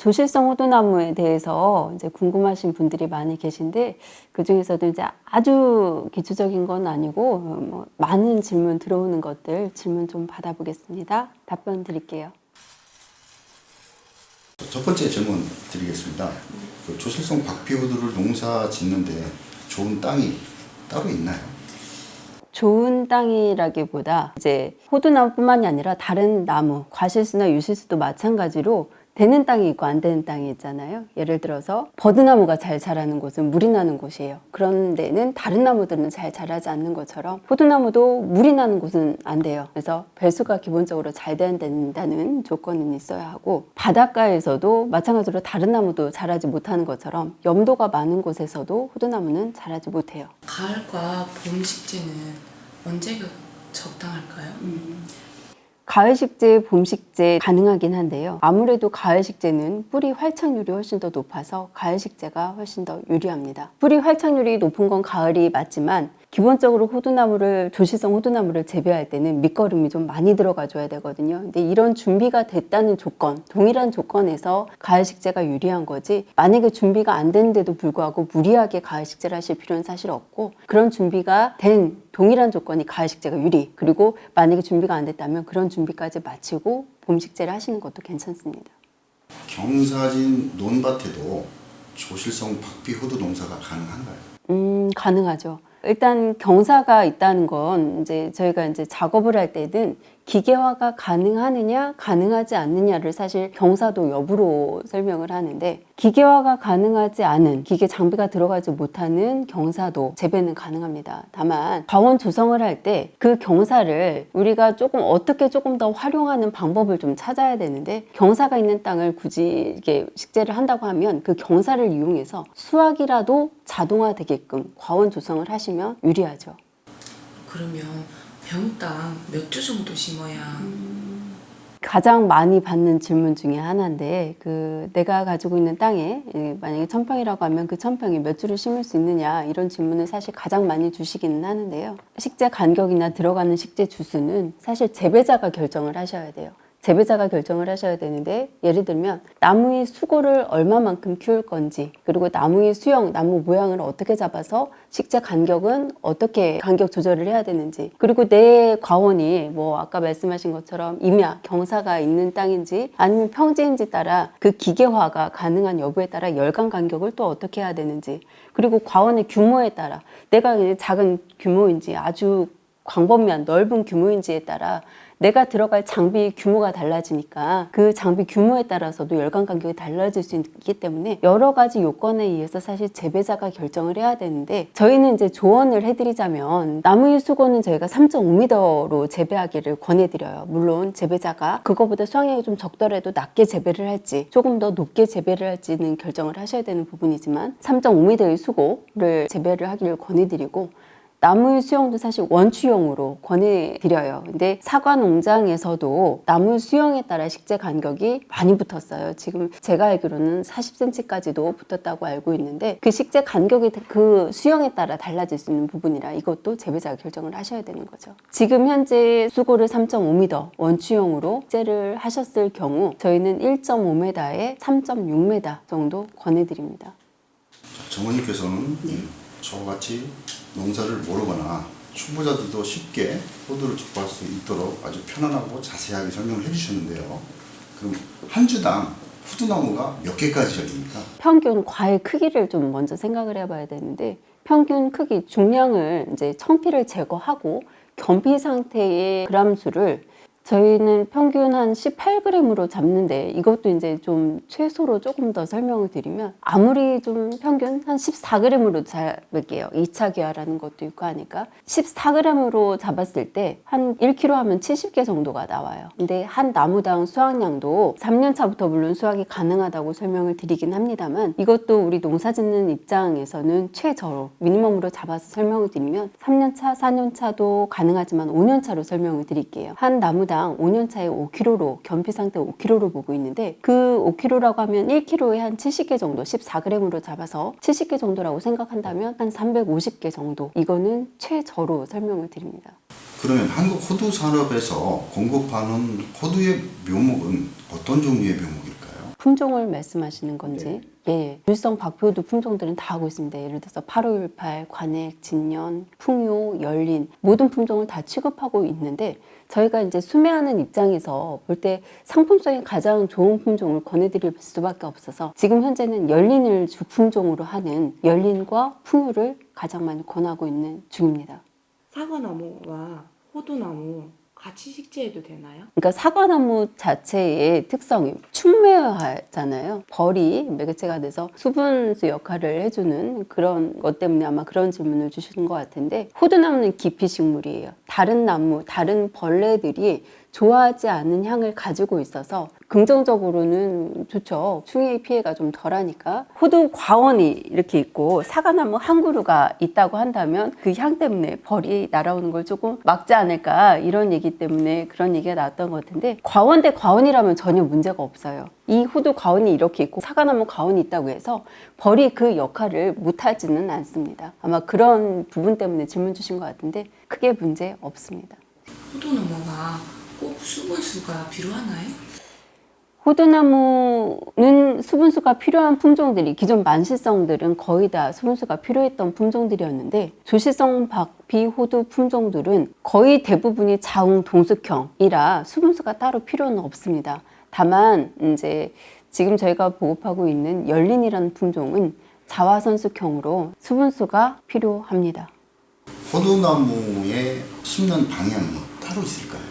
조실성 호두나무에 대해서 이제 궁금하신 분들이 많이 계신데, 그 중에서도 이제 아주 기초적인 건 아니고 뭐 많은 질문 들어오는 것들 질문 좀 받아보겠습니다. 답변 드릴게요. 첫 번째 질문 드리겠습니다. 그 조실성 박피호두를 농사 짓는데 좋은 땅이 따로 있나요? 좋은 땅이라기보다 이제 호두나무뿐만이 아니라 다른 나무, 과실수나 유실수도 마찬가지로 되는 땅이 있고 안 되는 땅이 있잖아요. 예를 들어서 버드나무가 잘 자라는 곳은 물이 나는 곳이에요. 그런 데는 다른 나무들은 잘 자라지 않는 것처럼 호두나무도 물이 나는 곳은 안 돼요. 그래서 배수가 기본적으로 잘 된다는 조건은 있어야 하고, 바닷가에서도 마찬가지로 다른 나무도 자라지 못하는 것처럼 염도가 많은 곳에서도 호두나무는 자라지 못해요. 가을과 봄 식재는 언제가 적당할까요? 가을 식재, 봄 식재 가능하긴 한데요. 아무래도 가을 식재는 뿌리 활착률이 훨씬 더 높아서 가을 식재가 훨씬 더 유리합니다. 뿌리 활착률이 높은 건 가을이 맞지만 기본적으로 조실성 호두나무를 재배할 때는 밑거름이 좀 많이 들어가줘야 되거든요. 근데 이런 준비가 됐다는 조건, 동일한 조건에서 가을 식재가 유리한 거지, 만약에 준비가 안 됐는데도 불구하고 무리하게 가을 식재를 하실 필요는 사실 없고, 그런 준비가 된 동일한 조건이 가을 식재가 유리, 그리고 만약에 준비가 안 됐다면 그런 준비까지 마치고 봄 식재를 하시는 것도 괜찮습니다. 경사진 논밭에도 조실성 박피호두 농사가 가능한가요? 가능하죠. 일단 경사가 있다는 건 이제 저희가 이제 작업을 할 때는 기계화가 가능하느냐 가능하지 않느냐를 사실 경사도 여부로 설명을 하는데, 기계화가 가능하지 않은, 기계 장비가 들어가지 못하는 경사도 재배는 가능합니다. 다만 과원 조성을 할 때 그 경사를 우리가 어떻게 조금 더 활용하는 방법을 좀 찾아야 되는데, 경사가 있는 땅을 굳이 이렇게 식재를 한다고 하면 그 경사를 이용해서 수확이라도 자동화되게끔 과원 조성을 하시면 유리하죠. 그러면 병땅 몇 주 정도 심어야? 가장 많이 받는 질문 중에 하나인데, 내가 가지고 있는 땅에 만약에 1000평이라고 하면 그 1000평에 몇 주를 심을 수 있느냐, 이런 질문을 사실 가장 많이 주시기는 하는데요. 식재 간격이나 들어가는 식재 주수는 사실 재배자가 결정을 하셔야 돼요. 재배자가 결정을 하셔야 되는데, 예를 들면 나무의 수고를 얼마만큼 키울 건지, 그리고 나무의 수형, 나무 모양을 어떻게 잡아서 식재 간격은 어떻게 간격 조절을 해야 되는지, 그리고 내 과원이 뭐 아까 말씀하신 것처럼 임야, 경사가 있는 땅인지 아니면 평지인지 따라 그 기계화가 가능한 여부에 따라 열간 간격을 또 어떻게 해야 되는지, 그리고 과원의 규모에 따라 내가 작은 규모인지 아주 광범위한 넓은 규모인지에 따라 내가 들어갈 장비 규모가 달라지니까 그 장비 규모에 따라서도 열간 간격이 달라질 수 있기 때문에 여러 가지 요건에 의해서 사실 재배자가 결정을 해야 되는데, 저희는 이제 조언을 해드리자면 나무의 수고는 저희가 3.5m로 재배하기를 권해드려요. 물론 재배자가 그거보다 수확량이 좀 적더라도 낮게 재배를 할지 조금 더 높게 재배를 할지는 결정을 하셔야 되는 부분이지만 3.5m의 수고를 재배를 하기를 권해드리고, 나무의 수형도 사실 원추형으로 권해드려요. 근데 사과 농장에서도 나무 수형에 따라 식재 간격이 많이 붙었어요. 지금 제가 알기로는 40cm까지도 붙었다고 알고 있는데, 그 식재 간격이 그 수형에 따라 달라질 수 있는 부분이라 이것도 재배자가 결정을 하셔야 되는 거죠. 지금 현재 수고를 3.5m 원추형으로 식재를 하셨을 경우 저희는 1.5m에 3.6m 정도 권해드립니다. 정원님께서는 저와 같이 농사를 모르거나 초보자들도 쉽게 호두를 접할 수 있도록 아주 편안하고 자세하게 설명을 해주셨는데요. 그럼 한 주당 호두나무가 몇 개까지 열립니까? 평균 과의 크기를 좀 먼저 생각을 해봐야 되는데, 평균 크기 중량을 이제 청피를 제거하고 견피 상태의 그람수를 저희는 평균 한 18g으로 잡는데, 이것도 이제 좀 최소로 조금 더 설명을 드리면 아무리 좀 평균 한 14g으로 잡을게요. 2차 기화라는 것도 있고 하니까 14g으로 잡았을 때 한 1kg 하면 70개 정도가 나와요. 근데 한 나무당 수확량도 3년차부터 물론 수확이 가능하다고 설명을 드리긴 합니다만, 이것도 우리 농사 짓는 입장에서는 최저로 미니멈으로 잡아서 설명을 드리면 3년차, 4년차도 가능하지만 5년차로 설명을 드릴게요. 한 나무당 5년차에 5kg로, 견피 상태 5kg로 보고 있는데, 그 5kg라고 하면 1kg에 한 70개 정도, 14g으로 잡아서 70개 정도라고 생각한다면 한 350개 정도, 이거는 최저로 설명을 드립니다. 그러면 한국 호두 산업에서 공급하는 호두의 묘목은 어떤 종류의 묘목일까요? 품종을 말씀하시는 건지. 네. 예, 유성 박효두 품종들은 다 하고 있습니다. 예를 들어서 8518, 관액, 진년, 풍요, 열린 모든 품종을 다 취급하고 있는데 저희가 이제 수매하는 입장에서 볼 때 상품성이 가장 좋은 품종을 권해드릴 수밖에 없어서 지금 현재는 열린을 주 품종으로 하는 열린과 풍요를 가장 많이 권하고 있는 중입니다. 사과나무와 호두나무 같이 식재해도 되나요? 그러니까 사과나무 자체의 특성이 충매하잖아요. 벌이 매개체가 돼서 수분수 역할을 해주는 그런 것 때문에 아마 그런 질문을 주시는 것 같은데 호두나무는 기피식물이에요. 다른 나무, 다른 벌레들이 좋아하지 않는 향을 가지고 있어서 긍정적으로는 좋죠. 충해의 피해가 좀 덜하니까. 호두 과원이 이렇게 있고 사과나무 한 그루가 있다고 한다면 그 향 때문에 벌이 날아오는 걸 조금 막지 않을까 이런 얘기 때문에 그런 얘기가 나왔던 것 같은데 과원 대 과원이라면 전혀 문제가 없어요. 이 호두 과원이 이렇게 있고 사과나무 과원이 있다고 해서 벌이 그 역할을 못하지는 않습니다. 아마 그런 부분 때문에 질문 주신 것 같은데 크게 문제 없습니다. 호두나무가 꼭 수분수가 필요하나요? 호두나무는 수분수가 필요한 품종들이 기존 만시성들은 거의 다 수분수가 필요했던 품종들이었는데 조시성 박피 호두 품종들은 거의 대부분이 자웅 동숙형이라 수분수가 따로 필요는 없습니다. 다만 이제 지금 저희가 보급하고 있는 열린이라는 품종은 자화선숙형으로 수분수가 필요합니다. 호두나무에 심는 방향이 따로 있을까요?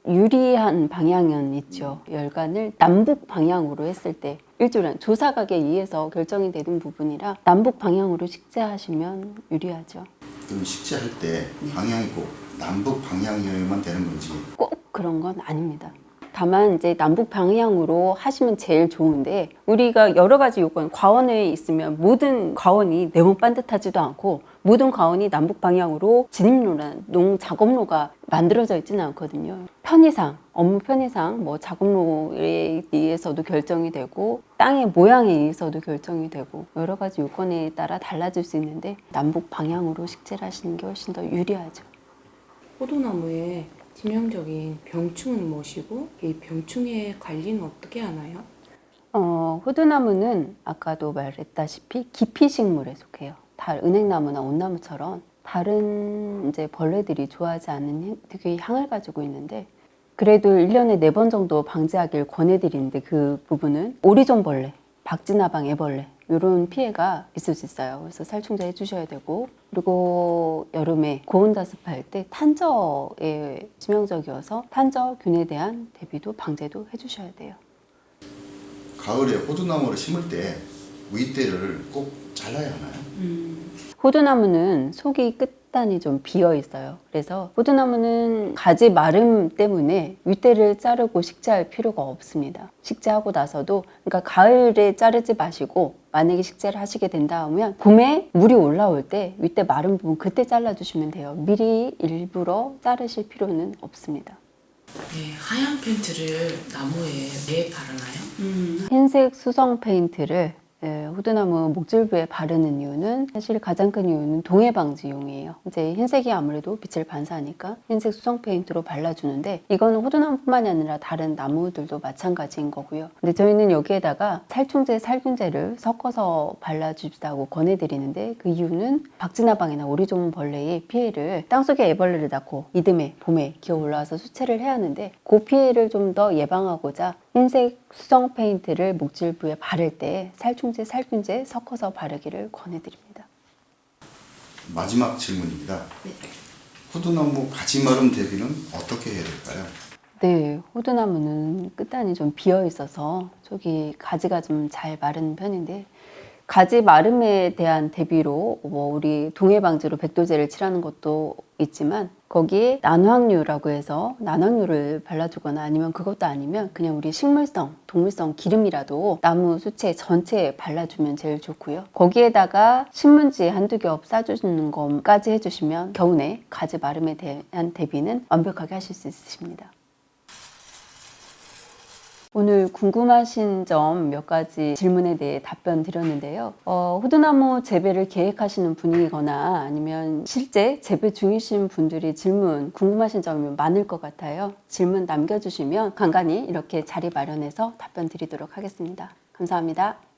유리한 방향은 있죠. 열간을 남북 방향으로 했을 때 일조량 조사각에 의해서 결정이 되는 부분이라 남북 방향으로 식재하시면 유리하죠. 그럼 식재할 때 방향이 꼭 남북 방향이어야만 되는 건지. 꼭 그런 건 아닙니다. 다만 이제 남북 방향으로 하시면 제일 좋은데 우리가 여러 가지 요건 과원에 있으면 모든 과원이 네모 반듯하지도 않고 모든 과원이 남북 방향으로 진입로나 농작업로가 만들어져 있지는 않거든요. 편의상 업무 편의상 뭐 작업로에 의해서도 결정이 되고 땅의 모양에 의해서도 결정이 되고 여러 가지 요건에 따라 달라질 수 있는데 남북 방향으로 식재를 하시는 게 훨씬 더 유리하죠. 호두나무의 치명적인 병충은 무엇이고 이 병충의 관리는 어떻게 하나요? 호두나무는 아까도 말했다시피 기피식물에 속해요. 은행나무나 온나무처럼 다른 이제 벌레들이 좋아하지 않는 특유의 향을 가지고 있는데 그래도 1년에 4번 정도 방제하길 권해드리는데 그 부분은 오리존벌레, 박쥐나방 애벌레 이런 피해가 있을 수 있어요. 그래서 살충제 해주셔야 되고 그리고 여름에 고온다습할 때 탄저에 치명적이어서 탄저균에 대한 대비도 방제도 해주셔야 돼요. 가을에 호두나무를 심을 때 윗대를 꼭 잘라야 하나요? 호두나무는 속이 끝단이 좀 비어 있어요. 그래서 호두나무는 가지 마름 때문에 윗대를 자르고 식재할 필요가 없습니다. 식재하고 나서도 그러니까 가을에 자르지 마시고 만약에 식재를 하시게 된다 하면 봄에 물이 올라올 때 윗대 마른 부분 그때 잘라주시면 돼요. 미리 일부러 자르실 필요는 없습니다. 네, 하얀 페인트를 나무에 왜 바르나요? 흰색 수성 페인트를 호두나무 목줄부에 바르는 이유는 사실 가장 큰 이유는 동해 방지용이에요. 이제 흰색이 아무래도 빛을 반사하니까 흰색 수성 페인트로 발라주는데 이거는 호두나무뿐만이 아니라 다른 나무들도 마찬가지인 거고요. 근데 저희는 여기에다가 살충제, 살균제를 섞어서 발라주시라고 권해드리는데 그 이유는 박쥐나방이나 오리존벌레의 피해를 땅속에 애벌레를 낳고 이듬해, 봄에 기어 올라와서 수체를 해야 하는데 그 피해를 좀 더 예방하고자 흰색 수성 페인트를 목줄부에 바를 때 살충제, 살균제 섞어서 바르기를 권해드립니다. 마지막 질문입니다. 호두나무 가지마름 대비는 어떻게 해야 될까요? 네, 호두나무는 끝단이 좀 비어 있어서 저기 가지가 좀 잘 마른 편인데 가지 마름에 대한 대비로 뭐 우리 동해 방지로 백도제를 칠하는 것도 있지만 거기에 난황류라고 해서 난황류를 발라주거나 아니면 그것도 아니면 그냥 우리 식물성, 동물성 기름이라도 나무 수채 전체에 발라주면 제일 좋고요. 거기에다가 신문지 한두 겹 싸주는 것까지 해주시면 겨우내 가지 마름에 대한 대비는 완벽하게 하실 수 있으십니다. 오늘 궁금하신 점 몇 가지 질문에 대해 답변 드렸는데요. 호두나무 재배를 계획하시는 분이거나 아니면 실제 재배 중이신 분들이 질문 궁금하신 점이 많을 것 같아요. 질문 남겨주시면 간간히 이렇게 자리 마련해서 답변 드리도록 하겠습니다. 감사합니다.